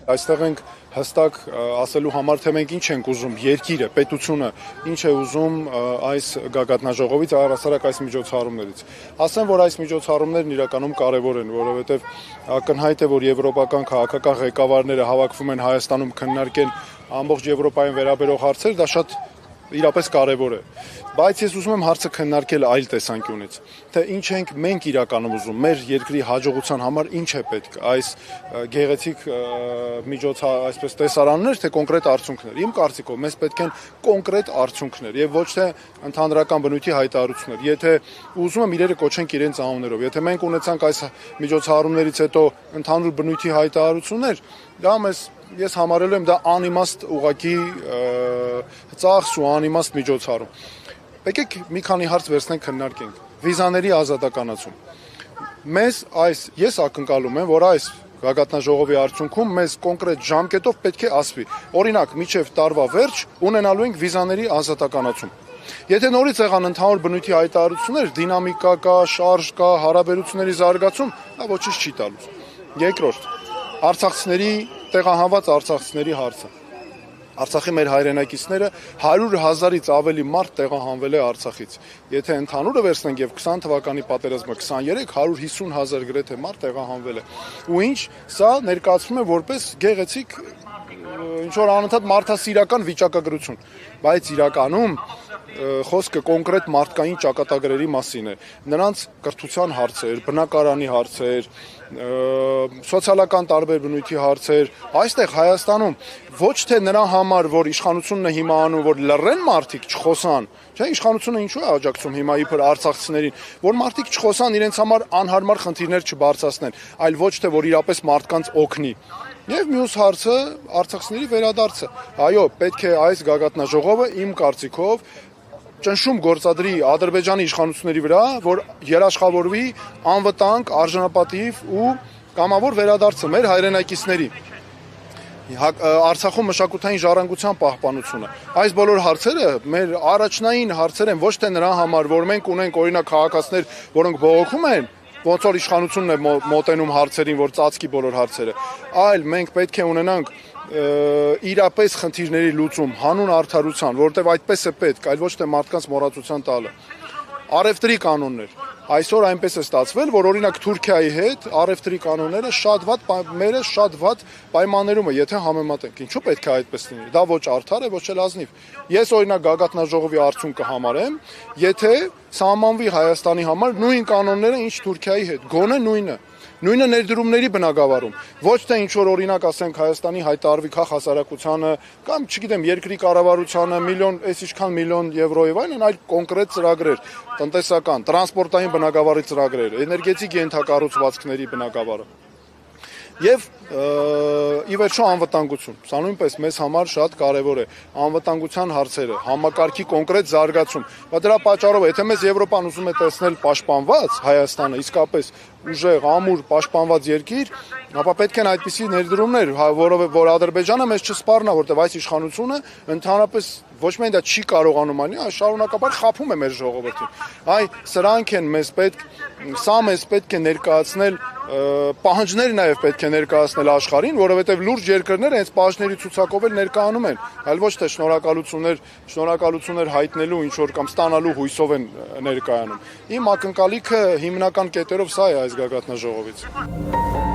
Այստեղ ենք հստակ ասելու համար, թե մենք ինչ ենք ուզում, երկիրը, պետությունը, ինչ է ուզում այս գագաթնաժողովից, առհասարակ այս միջոցառումներից։ Ասեմ, որ այս միջոցառումներն իրականում կարևոր են, որովհետև ակնհայտ է, որ եվրոպական քաղաքական ղեկավարները հավաքվում են Հայաստանում քննարկել ամբողջ Եվրոպային վերաբերող հարցեր, դա շատ իրապես կարևոր է, բայց ես ուզում եմ հարցը քննարկել այլ տեսանկյունից, թե ինչ ենք մենք իրականում ուզում, մեր երկրի հաջողության համար ինչ է պետք, այս գեղեցիկ այսպես տեսարաններ, թե կոնկրետ արդյունքներ։ Իմ կարծիքով մեզ պետք են կոնկրետ արդյունքներ եւ ոչ թե ընդհանրական բնույթի հայտարարություններ։ Եթե ուզում եմ իրերը կոչենք իրենց անուններով, եթե մենք ունեցանք այս միջոցառումներից հետո ընդհանուր բնույթի հայտարարություններ, դա ես համարել եմ դա անիմաստ ուղղակի ծախս ու անիմաստ միջոցառում։ Եկեք մի քանի հարց վերցնենք քննարկենք։ Վիզաների ազատականացում։ Ես ակնկալում եմ, որ այս գագաթնաժողովի արդյունքում մեզ կոնկրետ ժամկետով պետք է ասվի։ Օրինակ, մինչև տարվա վերջ ունենալու ենք վիզաների ազատականացում։ Եթե նորից եղան ընդհանուր բնույթի հայտարարություններ, դինամիկա կա, շարժ կա, հարաբերությունների զարգացում, դա ոչինչ չի տալուց։ Երկրորդ, տեղահանված արցախցիների հարցը։ Արցախի մեր հայրենակիցները 100,000-ից ավելի մարդ տեղահանվել է Արցախից։ Եթե ընդհանուրը վերցնենք եւ 20 թվականի պատերազմը 23 150,000 գրեթե մարդ տեղահանվել է։ Ու ինչ, սա ներկայացվում է որպես գեղեցիկ ինչ որ անընդհատ մարդասիրական վիճակագրություն, բայց իրականում խոսքը կոնկրետ մարդկային ճակատագրերի մասին է։ Նրանց կրթության հարցեր, բնակարանի հարցեր, սոցիալական տարբեր բնույթի հարցեր, այստեղ Հայաստանում ոչ թե նրա համար, որ իշխանությունն է հիմա անում, որ լռեն մարդիկ, չխոսան, չէ, իշխանությունը ինչու է աջակցում հիմա իբր արցախցիներին, որ մարդիկ չխոսան, իրենց համար անհարմար խնդիրներ չբարձրացնեն, այլ ոչ թե որ իրապես մարդկանց օգնի։ Եվ մյուս հարցը արցախցիների վերադարձը։ Այո, պետք է այս գագաթնաժողովը իմ կարծիքով ճնշում գործադրի Ադրբեջանի իշխանությունների վրա, որ երաշխավորվի անվտանգ, արժանապատիվ ու կամավոր վերադարձը մեր հայրենակիցների։ Արցախում մշակութային ժառանգության պահպանությունը։ Այս բոլոր հարցերը մեր առաջնային հարցեր են, ոչ թե նրա համար, որ մենք ունենք օրինակ քաղաքացիներ, որոնք բողոքում են, ոնց որ իշխանությունն է մոտենում հարցերին, որ ծածկի բոլոր հարցերը, այլ մենք պետք է ունենանք իրապես խնդիրների լուծում, հանուն արդարության, որովհետև այդպես է պետք, այլ ոչ թե մարդկանց մոռացության տալը։ Առևտրի կանոններ։ Այսօր այնպես է ստացվել, որ օրինակ Թուրքիայի հետ առևտրի կանոնները շատ վատ պայմաններում է, եթե համեմատենք։ Ինչու պետք է այդպես լինի։ Դա ոչ արդար է, ոչ էլ ազնիվ։ Ես օրինակ գագաթնաժողովի արդյունքը համարեմ, եթե սահմանվի Հայաստանի համար նույն կանոնները, ինչ Թուրքիայի հետ, գոնե նույնը ներդրումների բնագավառում, ոչ թե ինչ որ օրինակ ասենք Հայաստանի հայտարարվի քաղաքասարակությանը կամ չգիտեմ երկրի կառավարությանը միլիոն եվրոյով այլն, այլ կոնկրետ ծրագրեր, տնտեսական, տրանսպորտային բնագավառի ծրագրեր, էներգետիկ ենթակառուցվածքների բնագավառը։ Եվ ի վերջո անվտանգություն, սա նույնպես մեզ համար շատ կարևոր է, անվտանգության հարցերը, համակարգի կոնկրետ զարգացում, բայց դրա պատճառով, եթե մեզ Եվրոպան ուզում է տեսնել պաշտպանված Հայաստանը, իսկապես ուժեղ, ամուր, պաշտպանված երկիր, ապա պետք են այդպիսի ներդրումներ, որ Ադրբեջանը մեզ չսպառնա, որտեղ այս իշխանությունը ընդհանրապես ոչ միայն դա չի կարողանում անի, այլ շարունակաբար խաբում է մեր ժողովրդին։ Սրանք են սա մեզ պետք է ներկայացնել պահանջներ նաև պետք է ներկայացնել աշխարհին, որովհետև լուրջ երկրներ հենց պահանջների ցուցակով էլ ներկայանում են, այլ ոչ թե շնորհակալություններ հայտնելու ինչ որ կամ ստանալու հույսով են ներկայանում։ Իմ ակնկալիքը հիմնական կետերով սա է այս գագաթնաժողովից։